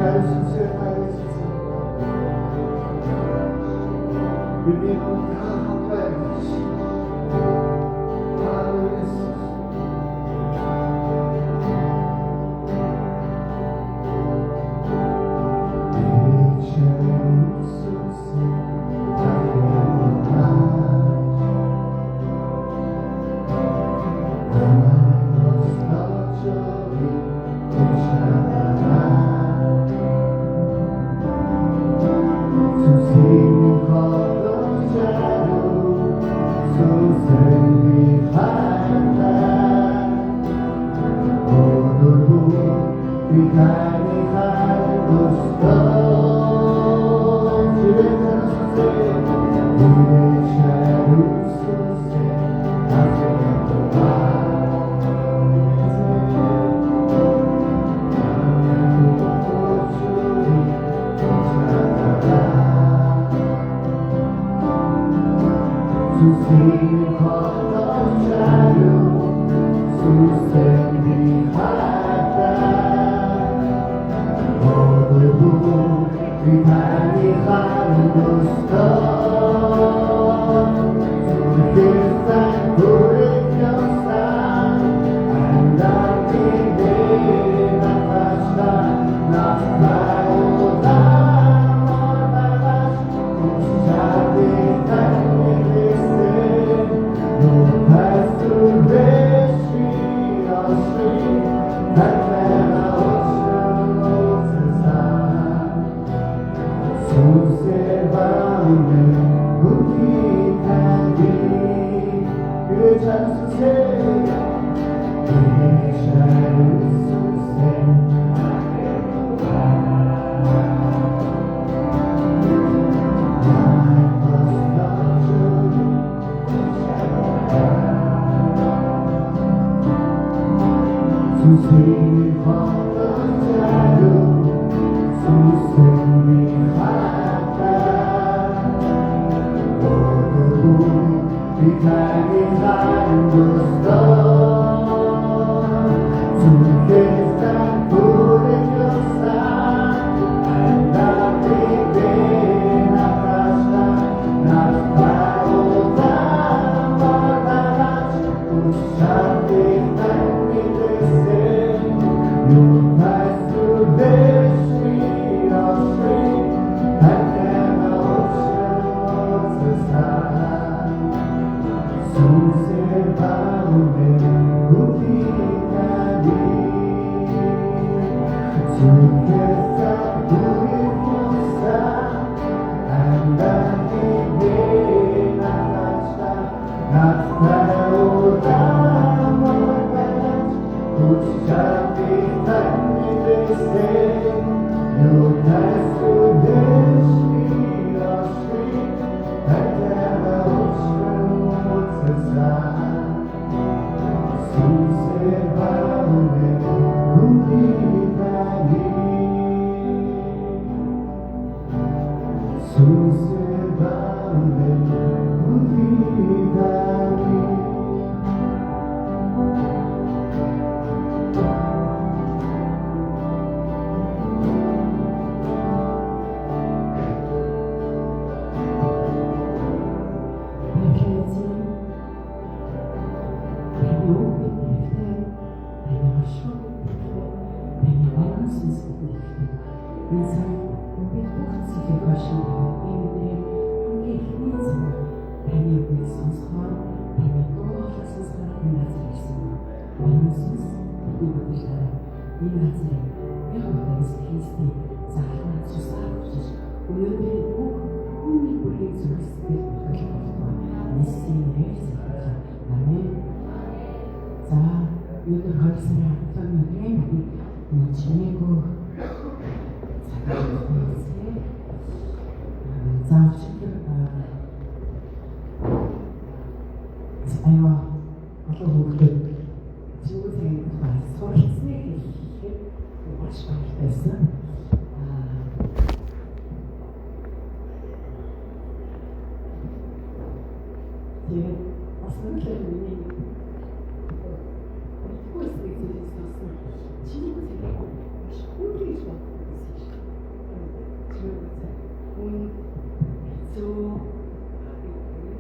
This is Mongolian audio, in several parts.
나를 순수하게 해주세요. 우리는 하나님과의 같이 하나님을 했습니다.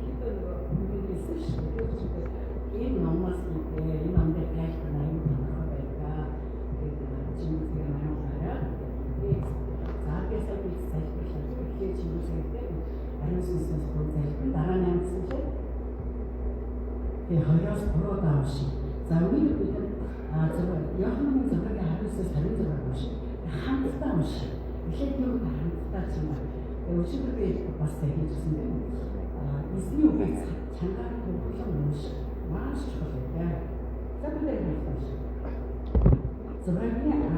хийдэг бүлэглээс шүү дээ. Энэ номоос энэ номд тайлбар аян танах байлаа. Чингисийн манайхаараа заавал бид сайжруулах хэрэгтэй чингистэй ариусгаас бүрдээ дараа нь амтсан чинь тэгээ хоёроос буруу даавш. За үйл бид Яхманы зөвхөн хариуцсан сарын зөвхөн биш. Хамтдаа биш. Эхлээд юу хамтдаа ч юм аа. Өчигдөр бас хийжсэн юм. Эсний үгийг чангаар төвлөн унш. Маш чухал яа. За бид хэлсэн шиг. Зөвхөн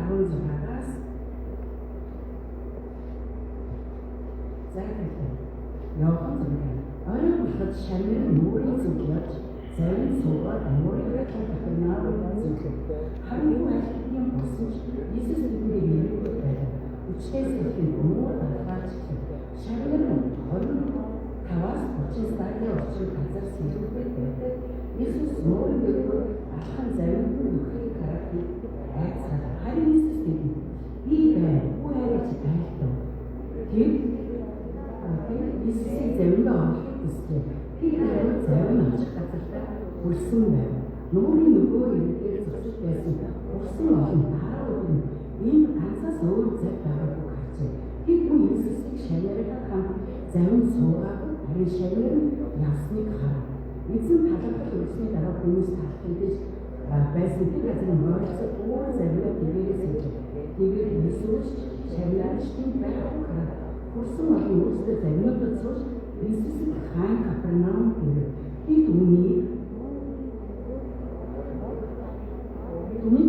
16-аас заахын явах юм. Ойрон болоход шамир нүрийн зүгээс зарим суугаад мөрөөр тохиолноор үзүүлээ. Харин ажлын босч Иесус бидний нэрээр байна. Үчигээс их мөр алгаач шамир 25-аас 30 сарын орчим газар сэлгүүтэй байдаг. Иесус мөрөөр алхан зарим бүхий харагдав. Айцаа харин Иесус гэдэг би байна. Үгүй арайч тайлтав. Гэв Иесусийн заримдаа олох гэсэн. Би зарим очих газартаа хүрсэн байв. Нүрийн нөгөө иргэдээр зогсож байсан урсан олон хараа үгүй энэ ганцаас өөр зав байгаагүй харжээ. Бид хүн Иесусыг шанараа хамт зарим суугаад харин шанар нь явсныг харав. Эзэн талархал үлдсэний дараа хүмүүс талхын дэш байсан тэр газрын морьцоо өөр зарим дээрээс иржээ. Тэгээд Иесус шанарчдын байхгүй харав. Хүрсэн олон өөрсдөө заримдаа сууж Иесусийг хаан Капернаум гэв. Бид үүнийг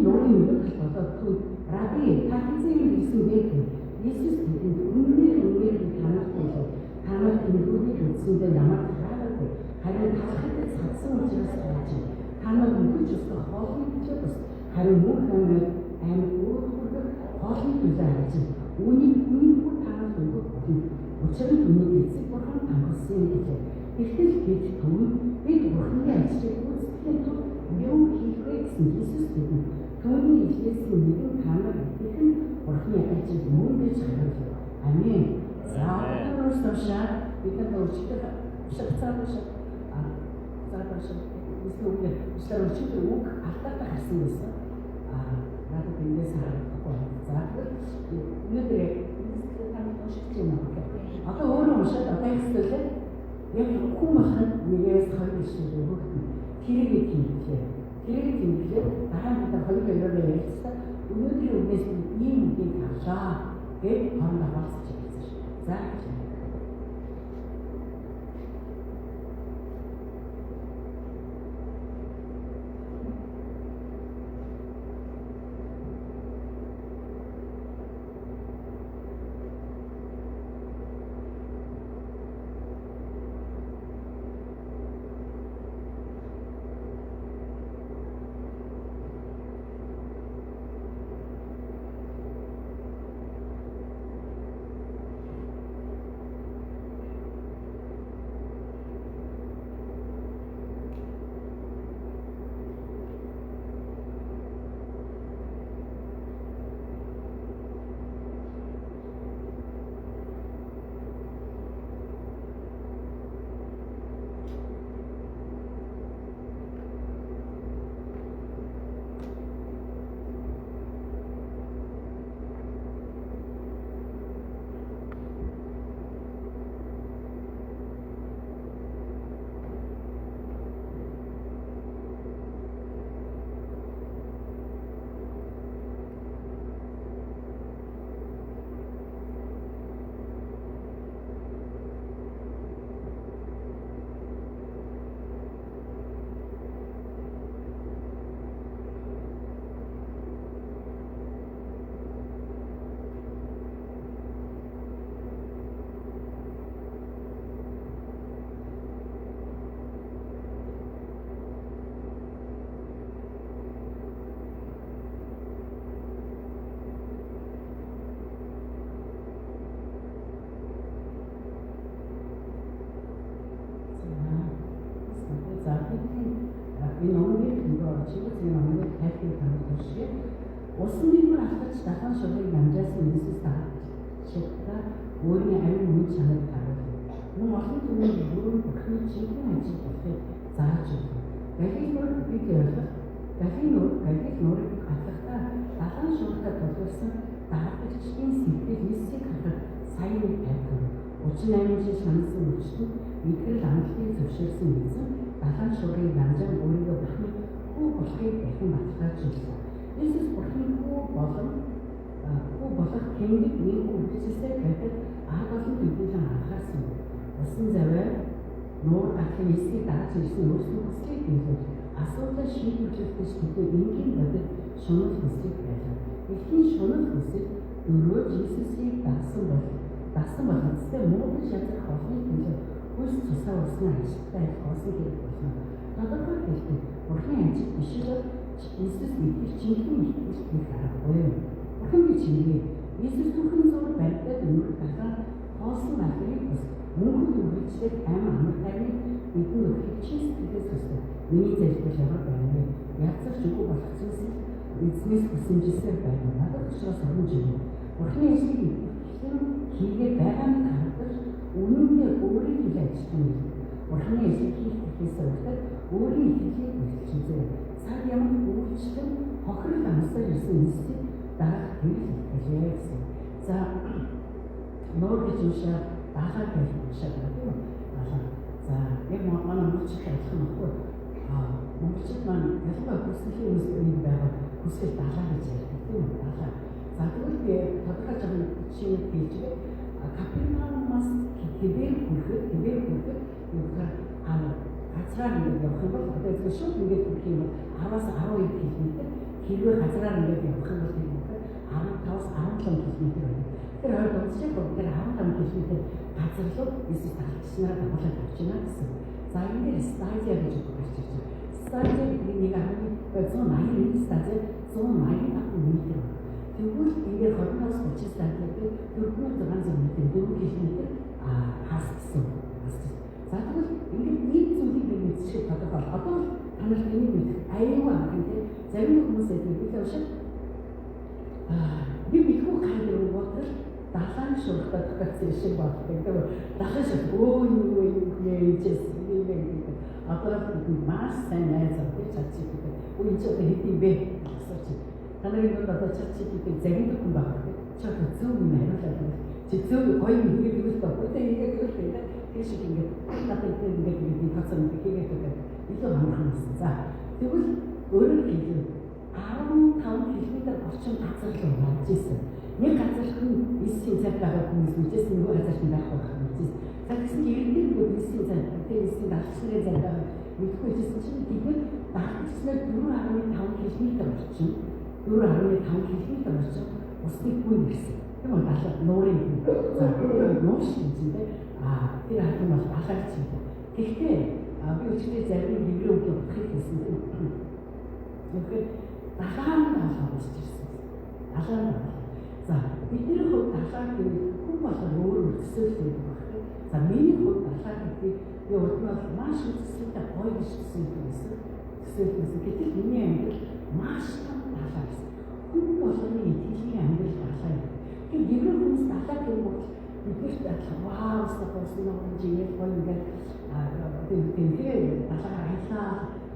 нөрийн үгт болоод раби та хэзээ ирсэн бэ? Иесус тэдэнд үнээр танах болов. Танах нүдийг үзсэндээ ямар хараагүй. Харин талхад цадсан учраас байж. Танах нүдж өстө хоолны төлөө бас харин мөн хамаа амьд өөрөөр хоолны төлөө байж. Үүнийг хүн танах өгөх болно. Учир нь түүний эцэг бурхан амгалсан юм гэлээ. Тэгтэл бид түн бид бурханы ажлыг үзэхлээр тул юу хийх вэ гэсэн Иесус гэдэг. Түүний ижлээсийн нэгэн танаар итгэх нь бурханы ажил мөн гэж харуулв. Амен. За өөрөөс тушаа бид өөрчлөлт шатцааш үсгээр өчигдөр үг алдаад харсан байсан. Надад эндээс харагдахгүй. За өнөөдөр таны уншиж юм аа. Одоо өөрөө уншаад одоо хэлсэн яг хүн махад нэгээс хоёр шиг өгөх хэрэг хийлээ. Хэрэг хийлээ. Дараа нь хоёр хоёроо ярьсан. Өнөөдөр үгээс ийм үгийг авлаа гэж хоорондоо хавцаж байсан шүү. За энэ номыг чиглэлийн номыг тайлбар хийх шиг усан дээгүүр автаж дахин шугыг намжаасан Иесус тааж шигта өөрийн амин үн чанарыг харуулв. Мөн өрөөнд бурхны жинхэнэ ажил болохыг зааж өгнө. Галил нуур бид ярих Галил нуурыг галахдаа далайн шуурхай тулгуурласан дагагчдын сэтгэл нийсийг хатах сайн нэг тайлбар. 38 жил шанасан өчтөд мэдгэл амлалтыг зөвшөөрсөн эзэн далайн шуургыг намжаан өөрийгөө бурхны хүү болохыг дахин баталгааж өгсөн. Иесус бурхны хүү болох тэмдэг нэг үгсээр байдаг аа болон төдийлөн анхаарсан. Усан заваа нуур галын эсгийг дааж ирсэн өөрсдөө хүслийг биелүүлж асуудал шийдвэрлэх гэж тэдний энгийн бодит шунал хүсэж байлаа. Эхний шунал хүсэл өөрөө Иесусийг дагсан болгоцтой муудан шатрах олны төлөө хүс тусаа усны ажилттай хоосон хэрэг болно. Тодорхой хэлбэл бурхны ажил биш бол Иесус мэдээж жинхэнэ итгэж хийх аргагүй. Бурхан би чимээ Иесус түүхэн зур барьдаад өмнөх талаар хоосон алгыг бас мөнхөд үргэлжлэх ам амтайг бидний өгөх чист гэдэгс хүсдэг. Миний зэрэгтэй шаргал байна. Яцагч үгүй болох зүйлс эзнээс хүсэмжсээр байна. Надад учраас оромж юм. Бурхны ажлыг хийгээд байгаа нь харагдаж үнэндээ өөрийн хэл ажилласан юм. Бурхны ажлыг хийхээс уртад өөрийн хэлийг үлдчихсэн. Цаг ямар өвчлөн хохирол амсаар ирсэн нийсийг дараах хэл хэлээсэн. За нуур гэж уушаа даахаа гэж уушаа гэдэг юм. За яг манай монголчууд ажиллах нь баггүй. Монголчууд маань ялангуяа хүслийн үеийн байгаа хүсэл даалаа гэж ярьдаг тийм үү? Даалаа. За тэгвэл би тодорхой жишээ хэлчихээ. Капернаумаас хэвээр хүрэхэд юугаар газраар ингээд явах юм бол одоо зөв шууд ингээд хүрэх юм бол 10-аас 12 км хэрвээ газраар ингээд явах юм бол 15-аас 17 км байна. Тэр хоёр дундчиг бүгд 15 км газарлуу эсвэл тагчснаар дагуулад явж байна гэсэн. За энэ стадиа гэж өгч ирж байна. Стадиа нэг 180 стадиа 180 м. Тэгвэл ингээд 20-30 стадиад 4600 м 4 км хассан. За тэгвэл ингээд нэг зүйлийг би мэдчихэж тодорхой. Одоо танаас энийг мэдэх аюулгүй анх тийм зарим хүмүүс эдгээр уушаа би мэдгүй хайр өгөөд далайн шуурхай тохиолдсон шиг болдог. Далайн шуурх юу нээжээс нэг одоо маш сайн найз авч чадчих гэдэг. Үгүй ч одоо хэдий бэ асууж. Танайд одоо чадчих гэдэг зарим хүн байгаа. Чад зөв юм хариулаад чи зөв гоё юм хийгээд байгаа. Одоо ингээд хэлдэг. Тийш ингээд надад ингээд нэг хацсан хийгээд байгаа. илүү хамгаалсан. За тэгвэл өөрөөр хэлбэл 15 км орчим газар руу явж ирсэн. Нэг газар хүн эсийн цаг байгаа хүмүүс үжээс нөгөө газар нь байх байх юм. За гэсэн чинь эрдэнэ эсийн цаг, эсийн дагчны цаг байгаа мэдгүй гэсэн чинь тэгэхээр дагчнаар 4.5 км орчим 4.5 км орчим усны хүн ирсэн. Тийм үү? Далаа нуурын хүн. За нуур шинжэндээ тэр хатан бол ахаарч байна. Гэхдээ би өчигдөр зарим хэврээ өгөх хэлсэн тийм. Тэгэхээр далаан талаас ирсэн. Далаан. За бидний хувьд далаа гэвэл хүн болон өөр төсөөлөл байдаг. За миний хувьд далаа гэдэг би өөртөө маш өсөлтөй гоё гэж төсөөлсөн. Гэтэл миний амьдрал маш том далаа байсан. Хүн болгоны итгэлийн амьдрал далаа юм. Тэгэхээр еврей хүмүүс далаа гэвэл бидэрт вау статусын нэмжээ гоё ингээд тэгээд далаа хайлаа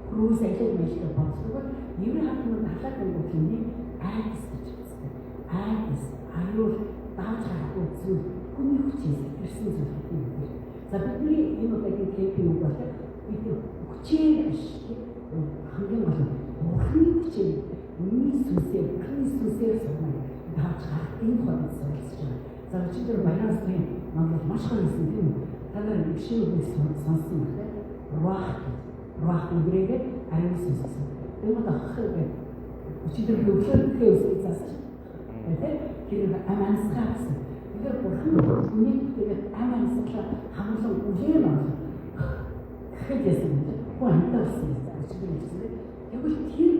крүүс ажил мэйтэй болцдог. Еврей хатны далаа гэвэл миний айдас гэж үздэг. Айдас аюул дааж гарахгүй зүйл хүний хүчээс ирсэн зүйл юм. За бидний энэ удаагийн кемпинг бол бид хүчээр биш хамгийн гол нь бурхны хүчээр миний сүнсээр сумаа дааж гарах энэ хоног сонсож байна. За өчигдөр баяраас тийм намайг маш гоё хэлсэн тийм үү? Та нар шинэ үг сонссон байна. Руах үгрээгээ ариун сонссон. Тэгмэд ахыг өчигдөр би өглөө үсгэж заасан. Тэр амансгаа гэсэн. Тэгэхээр бурхан хүний тэгээд амансгаа хамлан үлээн байна. Гэхээсэн хүн амтаа болсон юм. Өчигдөр хэлсэн. Тэгвэл тэр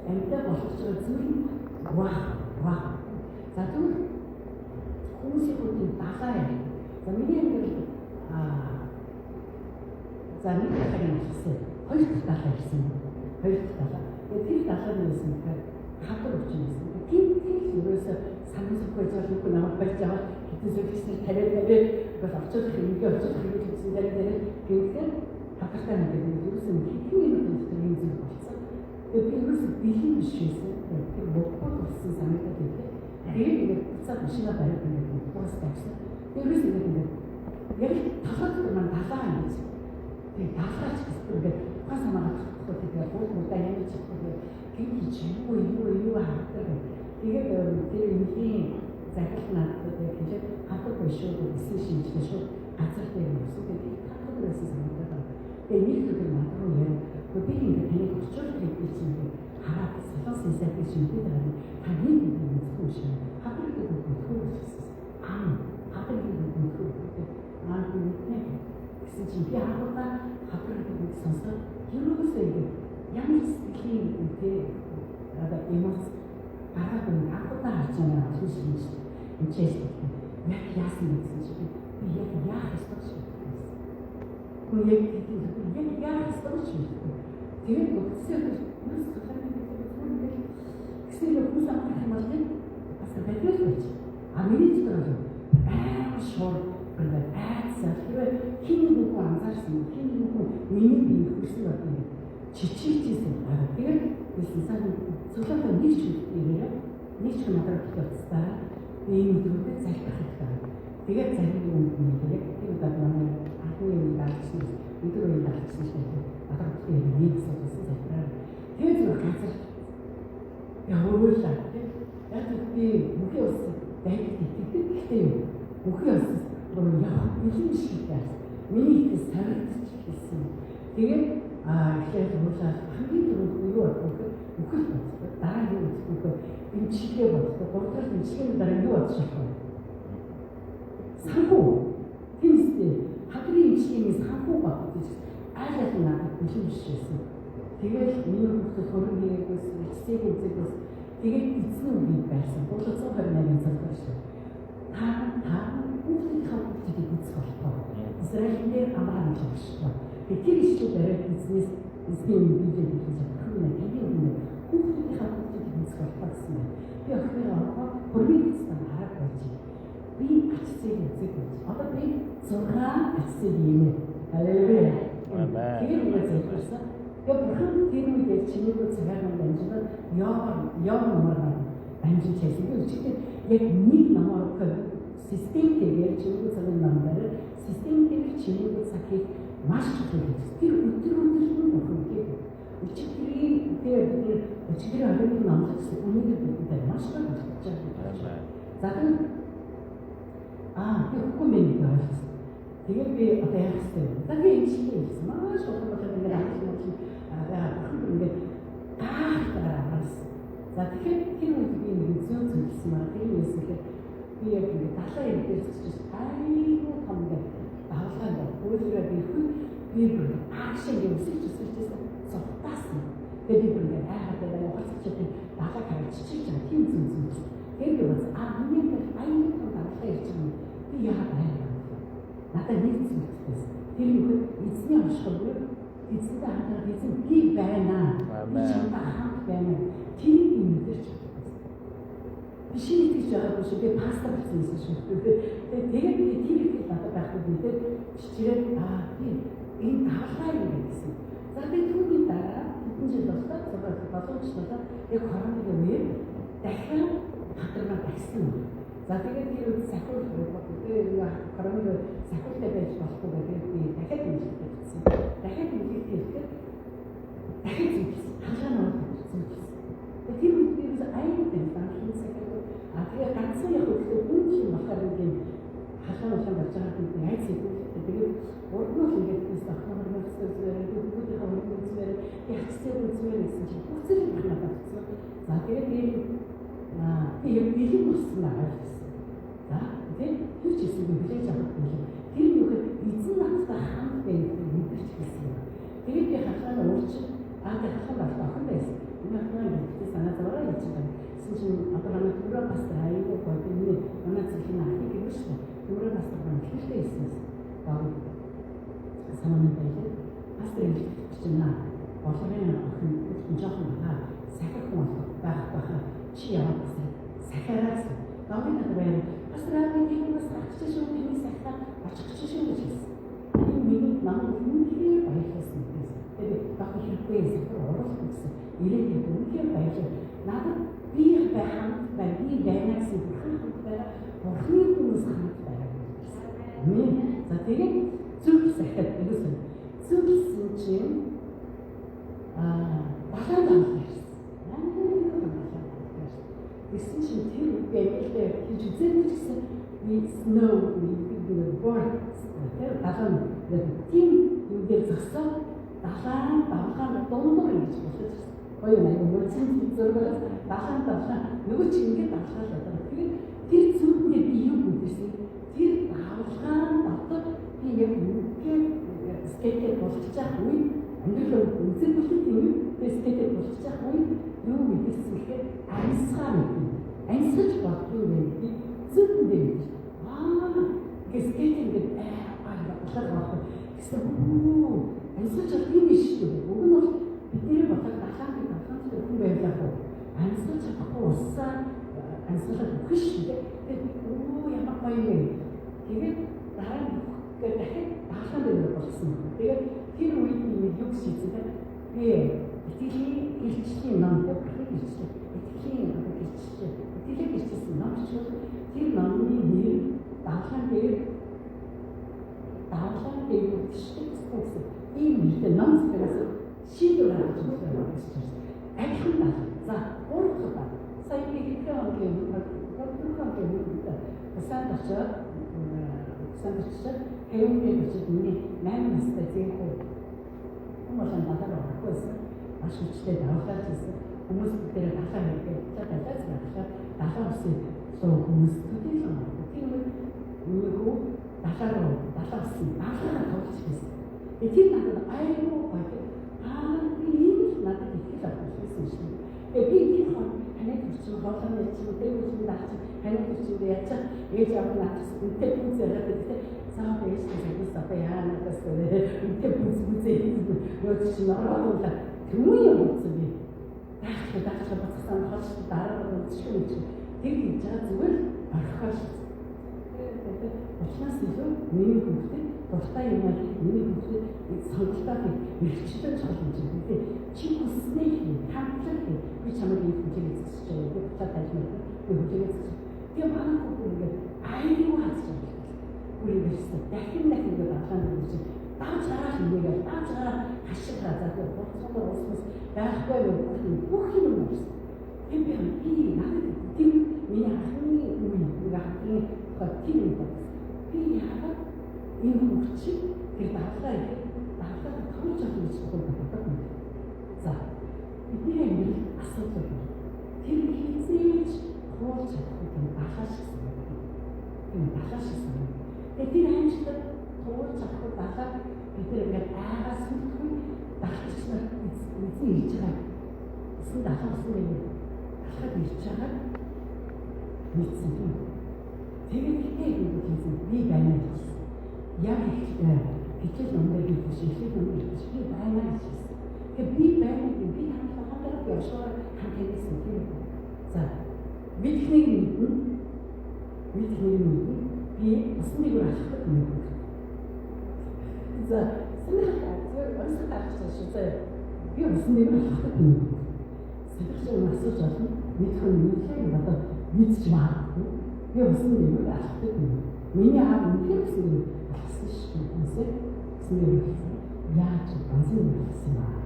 амтаа болгож байгаа зүйл нь руах. За тэгвэл хүмүүсийн хөдөлгөөн далаа юм. За миний амьдрал за нэг дахин хэлсэн. Хоёр дахь далаа ирсэн. Тэр далаа нь юусэн гэхээр хатар өчнөсөн. Тийм ерөөсө санамсахгүй жоо намайг барьж аваад зөвхөн тариалал бас очоод хэмжээ очоод хэмжээ гэсэн дээр тэгээд хатартай нэг юусэн хэдэн минут дотор юм зүйл болсон. Тэгээд би юус бэлэн биш байсан. Тэр богдод болсон санагдаад байлаа. Тэгээд буцаад машина бариад ингээд бус тавьсан. Юус ингээд яг талаад маань талаа юм. Тэгээд талаач гэсэн ингээд бас амаа тэгээд бүгдээ яаж чадахгүй гэж юу хаадаг. Тэгээд тэр юмгийн захирал надад гэж хатаг биш үү гэсэн шинжилгээ шүү. Газар дээр юмсан тэгээд хатаг байсан санагдаад. Тэгээд нэг зүйл надад яа. Би ингээд таны очоод хэлж чинь хараад салаас хийсэх гэж шинжилгээ дараа таны юм зүгш. Хатаг гэдэг нь хөөс. Хатаг гэдэг нь хөөс. Нэг гэсэн чинь би хатаг гэдэг нь сонсоод юусээ ямар сэтгэлийн үнэтэй эмоц гараад нэг хатагтай харж байгаа юм шиг юм. Энэчээс яг яасан гэсэн чинь би яг яах ёстой шүү. Хүн яг яах ёстой шүү. Тэгээд үгсээр бас гэсэн хүмүүс амтах юм байна. Бас бэлдэж байж. Америкт шор гэдэг айцсан. Хин нэг хүн анзаарсан. Хин нэг хүн миний бие хүсэл байна. Чичээжсэн байна. Тэгээд гэсэн сайн цуглаатаа нэг ч үгээрээ нэг ч надад хэлчихсэн. Ийм өдрүүдэд залбирах хэрэгтэй. Тэгээд зарим юм тэгээд тийм удаа ахны юм дaalсан. Өдөр үеийн дaalсан шүү дээ. Надад тийм нэг зүйлс залбираа. Тэгээд зүгээр ганцаар явуулаа. Яг би бүхий ус дайгт итгэдэг юм. Бүхий ус бүр яах юм шиг байна. Миний их санагдчих хэлсэн. Тэгээд ихлээр уушаа хамгийн түрүүнд юу бодох үгүй дараа юу бодох энэ чиглэл бодох гурван энэ чиглэл дараа юу бодох вэ? Санхүү тиймээ хагрын чиглэлээс санхүү бодох гэж айлах надад бүхэн бишсэн. Тэгээд миний хүүхэд хөрөнгөс эцэг үзэгс тэгээд эзэн үгүй байсан. 328 цагаар шүү. Та хүүхдийн хавцыг үзэх болтоо. Израильдээ амраа гэж байна. Тэр ишлүүд арай бизнес эзний үеийг хийж байгаа юм. Тэгээд хүүхдийн хавцыг үзэх болтоо гэсэн юм. Би охиноо хөрөнгө эзэн хараад байж. Би ачцыг үзэх гэж. Одоо би 6 ачцыг юм. Халелуя. Тэр үгээр зөвхөрсөн. Бурхан тэр үедээ чиний цагаар дамжуулаад яв номоор дамжуулж байсан. Үчигтэй яг нэг номоор системтэй чиний цагийн номоор системтэй чиний цагийг маш чухал гэж. Тэр өдөр нь бурхан гэдэг. Үчигтэй оройн номлогч өнөөдөр бүгд маш их болж байгаа. За би хүмүн гэж. Тэгээд би одоо яах вэ? Тэгээд энэ шиг юм. Маш олон ингээд ажиллаж ингээд таараас. За тэгэхээр тэр үед би нэг зүүн зүйлсэн маа. Тэр үесээ би яг ингээд далаа юм дээрч айгүй том ингээд давлгаа өөрөөр би акшн гэсэн цогтаасан. Тэгээд би ингээд хайхад ухацчих далаа гарч чиж байгаа тийм зүйл. Тэгээд бас миний айгүй том давлгаа ирж байгаа. Би яагаад байна? Надад нэг зүйл байсан. Тэр үед эзний оршихуйг эзэнтэй хамтран эзэн би байна. Би чамтай хамт байна. Тэр юм мэдэрч байна. Би шинэ итгэж байгаа биш би пастор болсон юм шүү. Тэгээд би тэр их надад байхгүй мэдээ чичрээд би энэ тавлаа юм гэсэн. За би түүний дараа хэдэн жил болоод боломжтой яг хоорондоо үе дахиад хатармаа тагсан. За тэгээд тэр үед сахиул хоорондоо сахиултай байж болохгүй гэдэг би дахиад хэлсэн. Дахиад хэлэхэд дахиад зүйлс хангаан зүйлс. Тэр үед би аюултай банкны сахиул тэгээд ганцхан яг үгүй хүн болохоор нэг хахаа болсон болж байгаа гэдэг айц идэв. Тэгээд урднаас ингээд би сахиулаар үзсэн бүгд хаврын үзмээр яцсан үзмээр гэсэн чинь бүцэл надад болсон. За тэгээд би бэлэн болсон аа. За тэгээд юу ч гэсэн билээж авах юм. Тэр нүг эзэн надтай хамт байх мэдэрч хэлсэн юм. Тэгээд би хахаа уурч хахаа болсон байсан. Энэ хахаа санаа зовоо яж байгаа. Сүүн апарана түрүү пастор аягүй гойны манай цэгийн ахыг гэвч түрүү пастор маань хэлтэй байсан. Санаа байдаг. Пастор чинь болгоны охин жоохон сахих хүн байх чи яваад сахираас давхад байна. Пастор аягүй бас гарч шүү миний сахиа очих шүү гэж хэлсэн. Энэ миний намайг үнэхээр баярлуулсан юм. Тэгээд багт хэрэггүй сахар оруулах гэсэн. Ирээд үнэхээр баярлав. Надад би хамт бай, би байнаас бурхан хамт байгаа. Бурханы хүмүүс хамт байгаа. Амен. За тэгээд зүрх сахиад өгсөн. Зүрхсэн чинь багаан байна. Гэсэн чинь тэр үгээр хийж үзээгүй гэсэн we know we work тэр багаан тийм үгээр зогсоо багаан дундуур ингэж болчихсон. Гоё нэг мөцөн зургаас багаан нөгөө чи ингэж авахаар байна. Тэр зүрхний би юу гэсэн тэр багаан дотор би яг үгээр скетер болчихсан үе амьдрал үзэгдэх юм скетер болчихсан үе юу гэсэн ихээр амьсгаж болдгоо гэдэг зүрхэндээ гэж. Скетинг болохоор гэсэн амьсгаж юм биш үү? Уг нь бол бидний бодлого дахиад хүн байлаа. Амьсгаж чадахгүй уссаа амьсгаж өгөх шүү дээ. Тэгээд ямар гоё юм. Тэгээд дараа нь дахиад дахиад дээр болсон. Тэгээд тэр үед нэг юу хийсэн бэ? Би итгэлийн илчлийн ном бүхнийг илчлээ. Итгэлийн илчсэн ном ч тэр номны нэр даалгавар дээр гэсэн ийм нэртэй ном зэрэгс шийдвэр гаргаж байгаа юм. Ажил байна. За, өөрөөр сая ихтэй онгийн сандарчаад хэвээр бичиж миний 8 настай зэхүү хүмүүс надад орохгүйсэн. Маш хүчтэй давхар хийсэн. Хүмүүс дээр дахиад хэлээ. Дахиад усын суу хүмүүс төдийлөн. Тийм үү? Дахиад усын тоглож хийсэн. Тэр надад аюу гоё. Би надад их авчихсан шүү. Би тийм таныг хүчин хоолойны чинь дэвшин даач таныг хүчин яач ээж авах надаас үнтэй бүзээрээ гэдэг. Цаав ээж гэсэн сата яанаас үнтэй бүзээ нөөц чинь ороод түмэн юм болсон би. Дахиад бацсан хол дараа нь шүү. Тэр хийж байгаа зүгээр орхоо шүү. Учнаас илүү миний хүүхдээ дуртай юм аа миний хүүхдээ сонголтоо эрхчлэн цолж байгаа. Чи хүснээ хамтлаг би чамайг энэ хүчээр зэсэж байгаа. Би буцаад ажиллах би хүчээр зэсэж. Би манай хүүхдээ аюу хасж байгаа. Үргэлжлэн дахин даалгавар хийж даацаараа хийгээд даацаараа хашиг хазаад боцоор уусмас байхгүй бүх юм болсон. Би надад тийм миний анхны үе гахны хотын болсон. Би яагаад энэ хүчийг тэр даалгавар томч авах гэж боддог юм. За бидний амьдрал асуудал байна. Тэр хизээж хооч чадах юм ахаашсан. Энэ ахаашсан. Тэр амжилтад туур чадах даалгавар бид ингээд аагаас хүчгүй дагчсан үзэн ирж байгаа. Эсвэл дахиад ирж байгаа мэдсэн юм. Тэгээд би байна гэсэн. Яг хичээл номдэр хичээл номдэр би байна гэсэн. Тэгээд би байна би хамтдаа явшаар хамтдагсан тийм. За бидний би усны гэр ахдаг юм. За сэнийхээ асууж шүү. Би усны гэр ахдаг юм. Сэнийхээ асууж байна. Мэдхэн үнэхээр надад мэдж магадгүй. Би усны гэр ахдаг юм. Миний аав үнэхээр гэсэн юм болсон шүү. Усны гэр яаж базын болсон аа.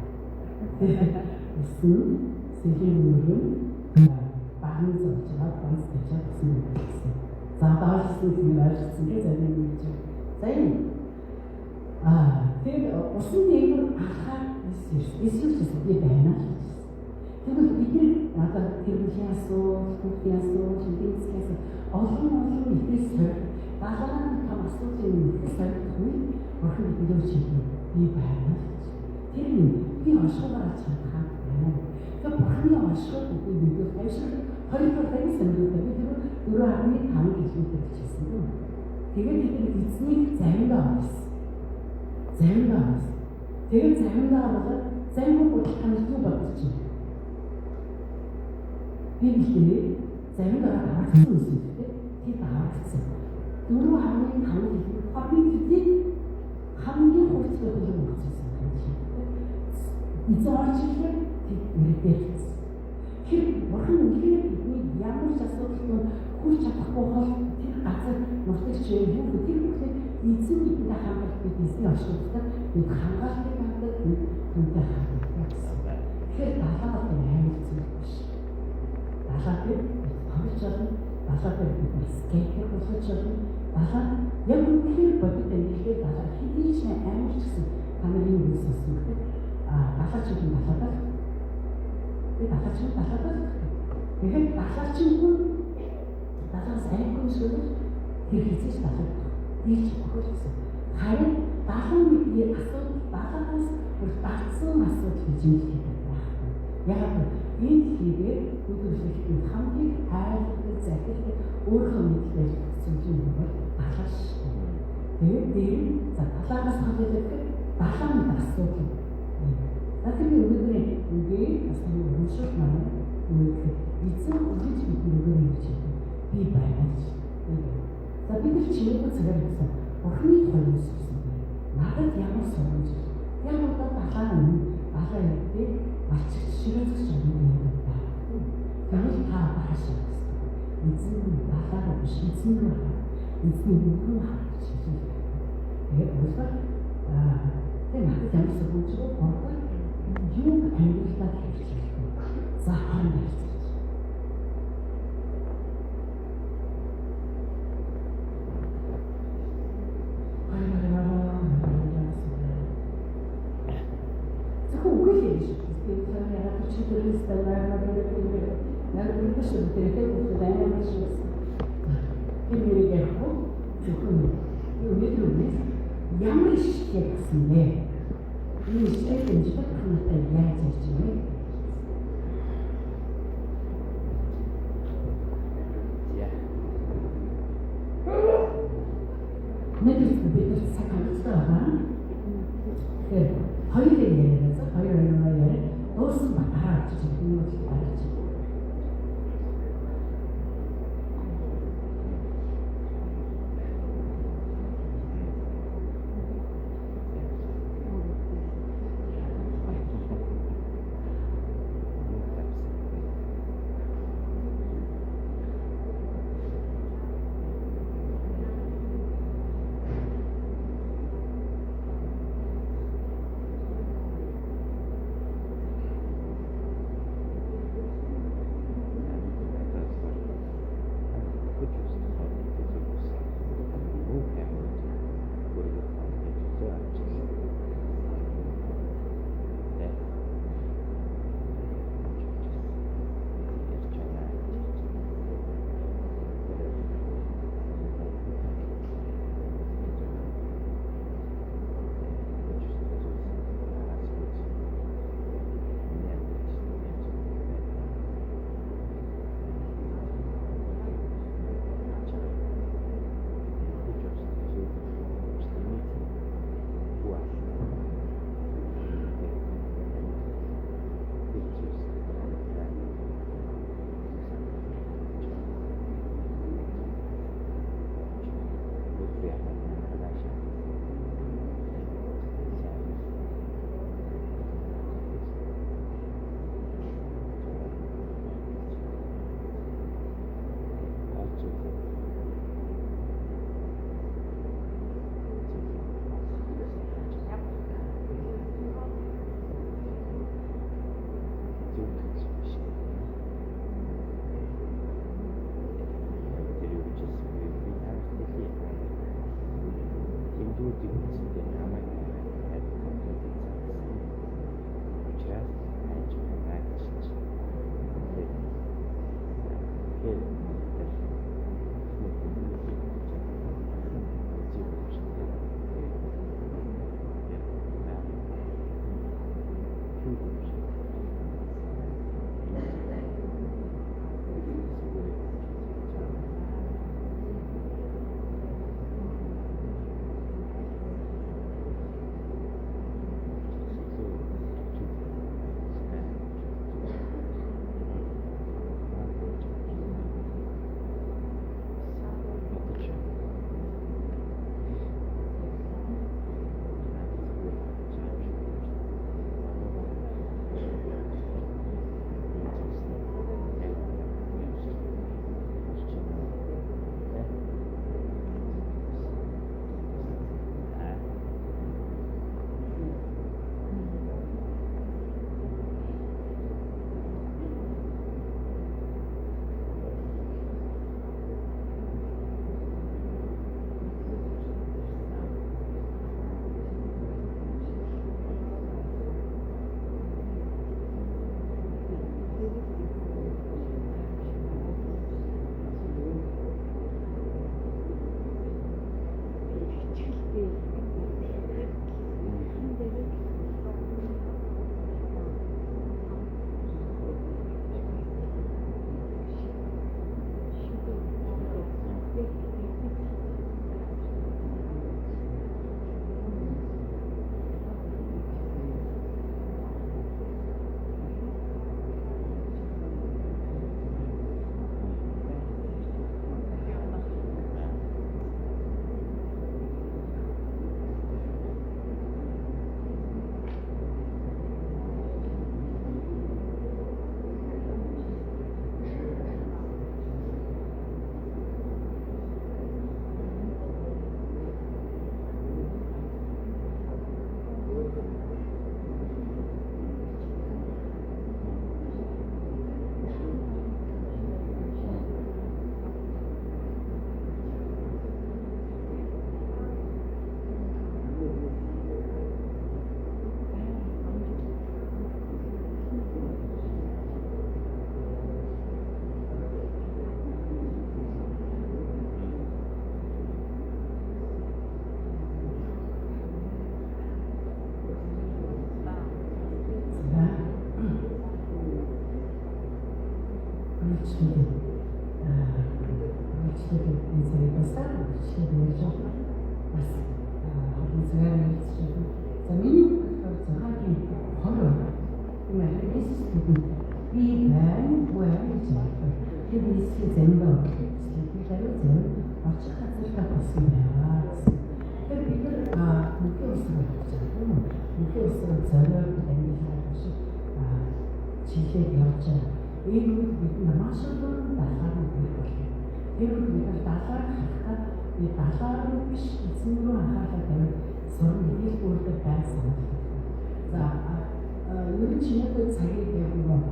Усын сэхийн нүрэн багын зовчраад ганц тачаад гэсэн юм болсон. За даалгаврын юм ажилласан гэж зарим юм гэж. За юм. Тэр усан нэгэн ахаа эсвэл би байна. Тэгвэл бидний надад тэр яасуу, шинжлэхээс олон итгэс даалгаврын том асуудлын итгэс үе охин бидний чинь би байна. Тэр би ашиглаж чадах байна. Тэр бурхны ашиглаж бидний хайшиг 2-2 сандуулдаг. Тэр 4.5 гэж хэлчихсэн юм. Тэгээд бид эзнийг заримдаа авсан. Тэгээд заримдаа болоод зарим бодол танилцуулж бодож байна. Би заримдаа авсан үстэй. Тэр авсан. 4.5 хорны төдий хамгийн хурцтай хөлөг болчихсон юм шиг. Эзэн орчлоор ирдээрсэн. Тэр бурхан үнэхээр бидний ямар ч асуудалд хүрч чадахгүй бол тэр газар нутагч юу тэр бүхэн эзэн бидэнд хамгаалж бид эзний оршуулдаг бид хамгаалалтыг ханддаг бид хүнтэй хамгаалдаг гэсэн. Тэгэхээр далаад амар зүйл биш. Далаад бид хамж чадна. Далаад бид скейтер болох чадна. Далаад яг үнэхээр бодит амьдралыг далаад хэдий ч амар ч гэсэн тамирын үс сонсдог. Далаач юм далаад би далаач далаад тэгэхээр далаачгүй далаас айгүй шүү тэр хэзээ далаад тийч багш гэсэн. Харин далан бидний асуудал далаас бүр дагсан асуудал гэж юм хэлдэг байна. Яг энэ хийгээ бүдүүлсэн хамгийн айлтгал захирал өөрөө мэдлээ гэсэн юм бол далааш. Тэгээд дээр за далаас хадгалдаг далааны асуудал. Наадмын өнөөдрийн үгээ бас нэг унших маань эзэн үгэж бидний үгээр хийж би байгаач. За бид нар чимээгүй цагаар гэсэн Бурхны тухай үссэн. Надад ямар соромж. Яг одоо далаа ярьдээ алчиж ширээсч юм байна. Тэгвэл та хаашаа гэсэн. Эзэн далаа биш эзэн рүү эзний үгээр харж байна. Тэгээд өөрөөр тэр надад ямар соромж болдог юу амьдралаа хэрэгжүүлэх. За хаана ярьж. Ямар иштэй гэсэн бэ? Энэ иштэй дэмжих хамаатай яаж ярьж байна вэ? Нэгээс бид цаг хавцтай байгаа. Тэгэхээр хоёрыг яриад за хоёр яриа дуусан батараа гэж юм уу гэж. болсон байгаа гэсэн. Тэгэхээр бид нар мөнхийн усраа гэж байна. Мөнхийн усраа зориод амьдлаа шиг чиглээд явж байгаа. Энэ үед бид маш олон далаар үгүй болно. Тэр үед бид далаар харахад би далаар биш эзэн рүү анхаарал тавиад сурна нэг өөртөө байх санагдав. За ер нь чиний цагийг явуулах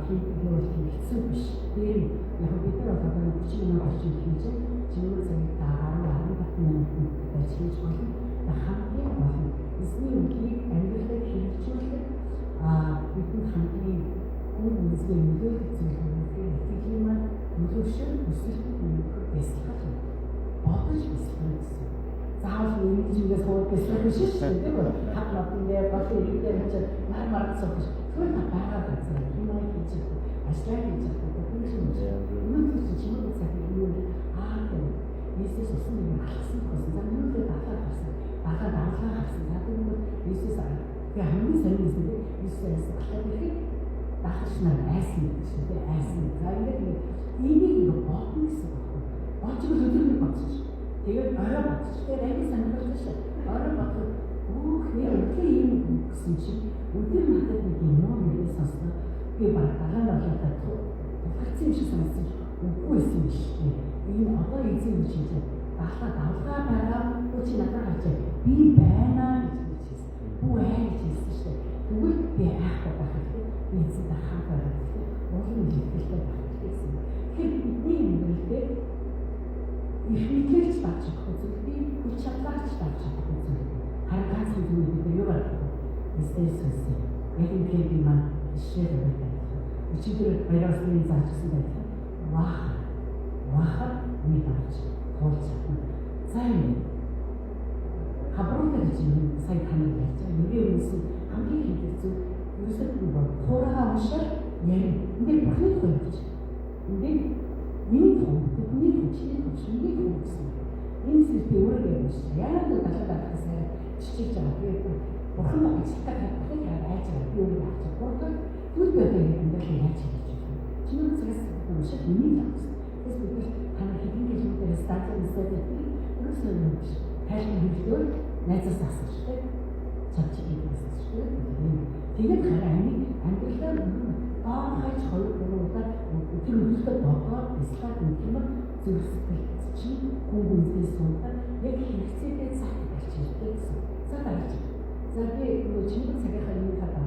хийх хэцүү биш. Тэр яг бид нар одоо 30 минут орчим хийж чиний цагийг дагаад 10 минут хийж болно. Хамгийн гол нь эзний үгийг амьдралд хэрэгжүүлэх бидний хамгийн гол үнэтэй нөлөөлөх зүйл нь итгэл маань нөлөөлшин өсөлтөд нөлөөлөх бясалгал бодож бясалгах гэсэн. Заавал ингэж ингээс хойд бясалгах биш шүү дээ. Хат матнээ бат иргэдээр ч мармар цогч тэр та байгаа гэсэн юм хийж ажлаа хийж байгаа юм шиг. Үнэхээр чиний цагийг юу Иесус усан юм алсан гэсэн. За нүдээ далаа гарсан. Далаа гарсан. Надад Иесус хамгийн сайн юм шүү дээ. Иесус ахад ихэд дахиж нар айсан гэсэн тийм айсан. За ингээд энийг бодно гэсэн байна. Очиг өдрөөр бодчих. Тэгээд орой бодчих. Тэгээд аяг санагдаж шүү. Орой бодох. Нэр юм гэсэн чинь өдөр надад нэг юм нэрээ сонсноо. Би баг далаа болоод тухайцсан юм шиг санагдсан. Үгүй байсан биш. Энэ одоо эзэн гэж хэлээ. Далаа давлгаа байгаа. Чи надад хачаа. Би байна гэж хэлсэн. Үгүй гэж хэлсэн шүү. Тэгвэл би айхгүй байх. Эзэн хаагаар олон зүйлтэй байх гэсэн. Тэгэхээр бидний амьдралд их мэдлэгч болж байгаа зүйл би хүч чадлаач болж байгаа зүйл. Харин ганцхан зүйл бид юу байна? Эсэс яг энэ би маань шийдэж байна. Өчигдөр баярсны заачсан байх. Вах нэг авч хооцсон. За энэ хабруутай гэж сайн танил ярьж байгаа. Нүрээ үнсэн хамгийн хэцүү зүйл юусад нөгөө хуураа уншаа яа. Ингээд бүхний хөвч. Ингээд миний хүчний гэсэн. Энэ зүйл өөрөөр юм шиг. Яг л далаа чичиж байгаа. Бурхан ажилтаа хатдаг айж байгаа. Би өөрөө авч байгаа. Түр байдаг юм даа яаж хийж байгаа. Чиний цагаас уншаад миний авсан. Тэс бид танай хэдэн жилээр стартын сэтэд юусэн юм биш. Тайлбар хийлгээр найзаас асууж тээ. Цаачиг хийсэн шүү дээ. Тэгээд хараа амьдралаар гайхаж 2-3 удаа тэр үстэй бодоод бясалгал юм зөвсөлт чинь хүмүүнтэй суудаа яг хэрэгцээтэй цаг гарчилдаг гэсэн. За дараач. За би чиний цагийнхаа юм хадаа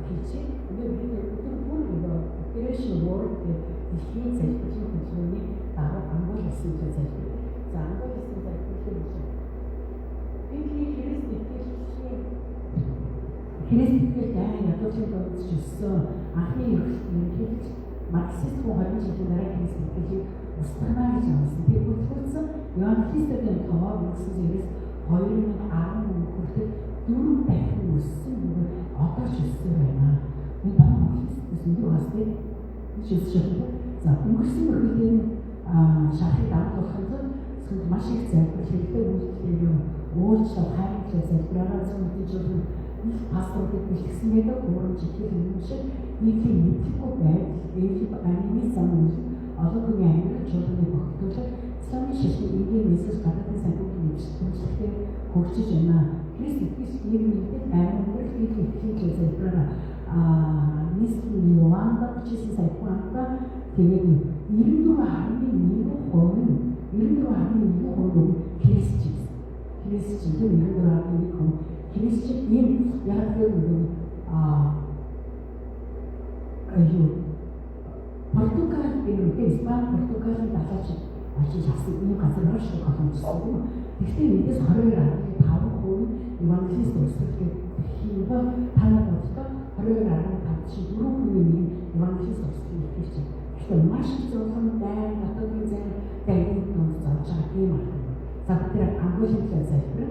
хийчих. Тэгээд би өдөр бүр operation work дэлхийн залбирлын хөтөлбөрийн дараа ангуул гэсэн залбир. За ангуул гэсэн залбирлын Христэд дайны ядуучид өссөн анхны ерөнхийлөгч Марксист хүн 20 жилийн дараа Христэдийг устгана гэж амласан. Тэр бүлгүүцэн Иоанн Христэдийн тоо 1910 хүртэл 4 дахин өссөн нөгөө одоо ч өссөн байна. Энэ манай Христэдээс өндөр бас тийм жишээ. За өнгөрсөн үргэлжлэн шахыг давуулахад зөвхөн маш их залбир хэрэгтэй үйлчлэл юм. Өөрчлөлт хайрлах залбираа зөвхөн их пасторууд бэлтгэсэн байдаг өөрөөр жишээ юм шиг нийтийн мэдхгүй байдал ээлж анимын зам үйл олон хүний амьдрал чуулганы тогтоолыг исламын шашны энгийн мессеж гадаадын санхүүгийн нэвтрүүлэгтэй хөгжиж байна. Христ итгэж ийм нэгэн амьд их залбираа нийслэлийн Иоаннда бичсэн санхүүгтаа тэгээд 94.1% Христчэн тийм 94.1% Христчэн ийм яг л Португал гэх Испани Португалийн далаач очиж авсан энэ газар маш их боломжтой. Гэхдээ эндээс 22.5% евангелист өсөлтөд хийв танаа боддог 22.5 шиг 4% евангелист өсөлтөд хийж байна. Тэгэхээр маш их зөвхөн дайр натгийн зэн дайрын томс зорж байгаа юм байна. За тэр ангуушин залбир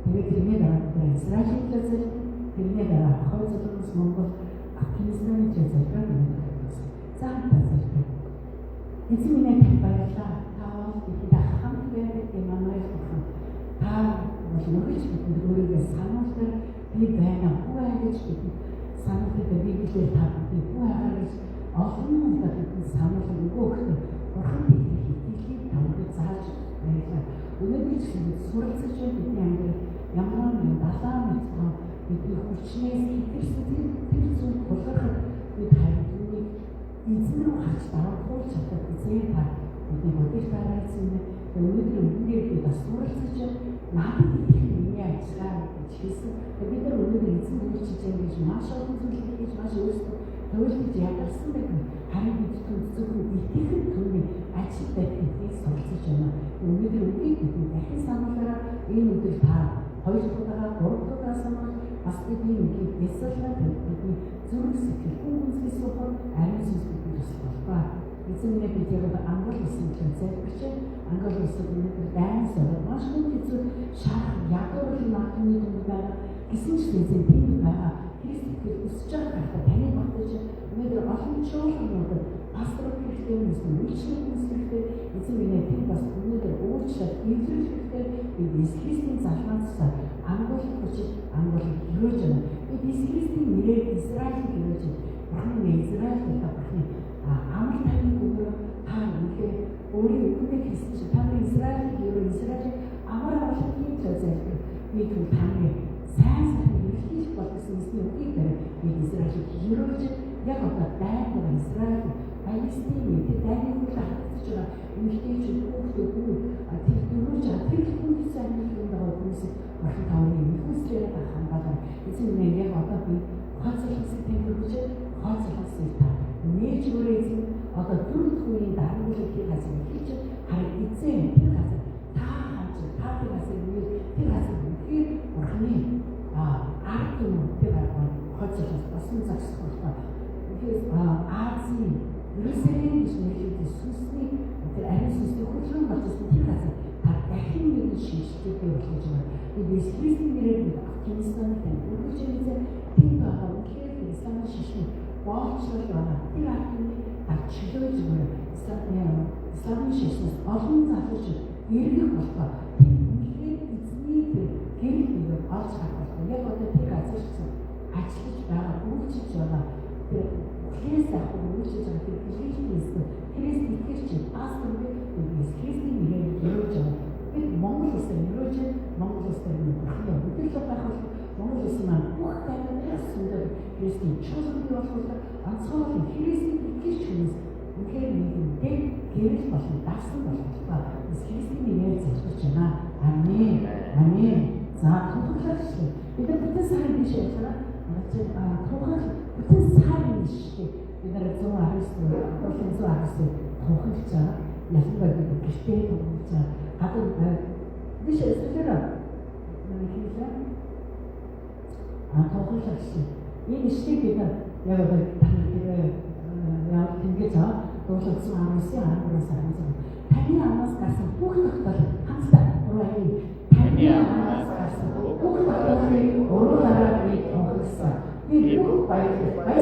тэгээд тэрний дараа Израилийн залбир тэрний дараа хойд залбирс Монгол Афганистаны залбир байна. За залбир. Эцэг минь баярлалаа. Та ихэд хамт байдаг юм аа. Та өөрөж өөрийгөө сануулдаг би байна уу гэж сануулдаг библиэр та би юу гэж олон удаа сануулдаг өгөхөд бурхан бидний итгэлийн тавд зааж Өнөөдөр чинь суралцж байна бидний амьдрал ямар нэгэн далаа мэдсэн бидний хүчнээс хэтэрсэн тэр зүйл тулгархад бид хайрыг эзэн рүү харж дараах чадах эзэн та бидний бодит дараацсан өнөөдөр үнээр бид бас суралцж надад их миний ажиллагаа гэж хэлсэн. Бид нар өнөөдөр эзэн үйлчилж байгаа гэж маш олон зүйл хийж маш өөрсдөө төвлөрж ядарсан байх. Харин бид зөвхөн итгэх түүний ажил байхыг суралцж байна. Өнөөдөр үгийг бид дахин сануулаараа энэ өдөр та 2 дахь 3 дахь санаа бас бидний үгийг бясалгах бидний зүрх сэтгэл хүнсээс ухаар ариун сүнс бидний туслах ба. Эзэн минь бид яг ангал усан зүйлсэж ангал усан өнөөдөр дайнс маш хүн хэцүү шах ягуур наатны дүнд байгаа гэсэн ч эзэн тийм байгаа. Христэд өсөж байгаа таны багтаж өнөөдөр олон чуулганууд пастор хэрэгтэй юм үйлчлэл хэрэгтэй эзэн минь тийм бас өнөөдөр өөрчлөлт эвлэрэх хэрэгтэй бид Иесус Христийн залхаансаа ангуулах хүчит ангуулах хөрөөж байна. Бид Иесус Христийн нэрээр Израиль хөрөөж байна. Израиль гэдэг амар таны гүрээ та үнэхээр өөрийн үгтэй хэлсэн чинь та Израиль Израиль амар амгалан хийж бид таны сайн хийж болсон эсний үгийг барь бид Израиль хөрөөж яг одоо дайнаа Израиль Палестины тэр дайныг хатгаж байгаа эмэгтэйч хүүхдүүд тэр дөрвөж тэр хүн сайн юм байгаа хүмүүс ахын тавны хүмүүсээр хангалаа эцэг нэг яг одоо би хацлахс тэмдэгч хацлахс та нээж өрөөсөн одоо дөрөв хүний дарамтлалыг хасах хийж харин эзэн тэр газар та хаач та тэр газар үгүй бурхны арт юм тэр хацлахс басан загсах болоо because Азийн Иерусалим гэж нэрлэдэг сүнсний тэр ариун сүнсний хөдөлгөөн болчихсон тэр газар та дахин нэг шийдэлтэй болох гэж байна. Бид Христийн нэрээр Афганистанд тэмүүлж байгаа тийм байгаа үнхээр Исламын шишин боолчлол байна. Тэр ахын чөлөөж байгаа Исламын шишнээс олон залууч эргэх болтоо тийм үнхээр эзний тэр гэрэл нэг олж харах болтоо яг одоо тэр газар чинь ажиллаж байгаа үйлчилж байгаа тэр Христ ахын үйлчилж байгаа тэр Христ итгэж пастор бид Христийн нэрээр өрөөж байгаа. Бид Монгол улсад өрөөж Монгол улсад бүхэн хөдөлгөөн байх Монгол улс маань бүх тайлбарлаж сүндэг Христийн чуулган боловсрол онцгой Христийн итгэж хүмүүс үнхээр нэгэнтэй гэрэл болон дагсан болох ба Христийн нэрээр залхиж байна. Амен. Амен. За тохиолдолч бид бүтэн сайн биш яана. Тохиол бүтэн сайн биш. Бид нар 119 тохиолж байгаа. Ялангуяа бид гэртээ тохиолж байгаа. Гадар биш эсвэл тохиолж энэ штеп бид яг одоо яг ингэж дуулсан амнаас таны амнаас гарсан бүх тогтол хамтдаа таны амнаас гарсан бүх тогтолыг өөрөөр бид тохиолсон. Би бүх баярлалаа.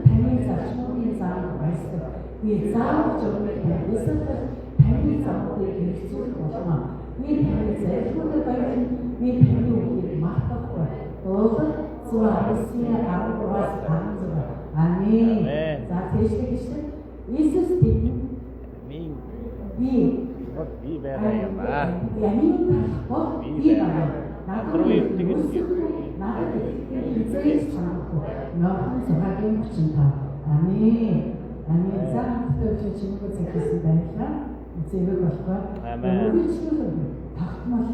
Таны зарчмын зам баярлалаа. Би заавал зөвхөн бисэл таны замыг хэрэгжүүлэх болно. Би таны зарчмыг баярлалаа. Би таны үгийг мартахгүй. Уулын зураасны аргаас хамзаа. Амен. За тэгш Иесус бид би байгаа юм аа. Ямин тахбо би байгаа. Надруу итгэж надад эцэс чамко нөхөн цагийн хүчин та. Амен. Амен. Заахтай чимээг зэхсэн байлаа. Эцэвэг болохгүй. Амен. Тахтмал.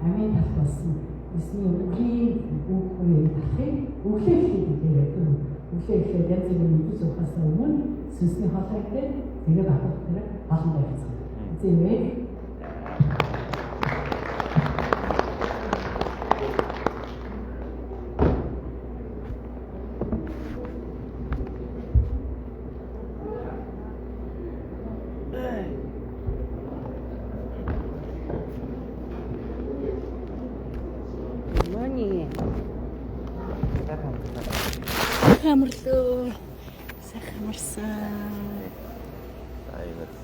Амен тахбасан. Эсний үгийн үгүй тахыг өглөөхийг дээрээ үглээхээ янз бүрийн мэдээж ухаас өмнө сүнсний хоолойтой тэгээд авах тэр олон байцгаа. Зэмээ Хамарлоо. Сайхан марсан. Аюул.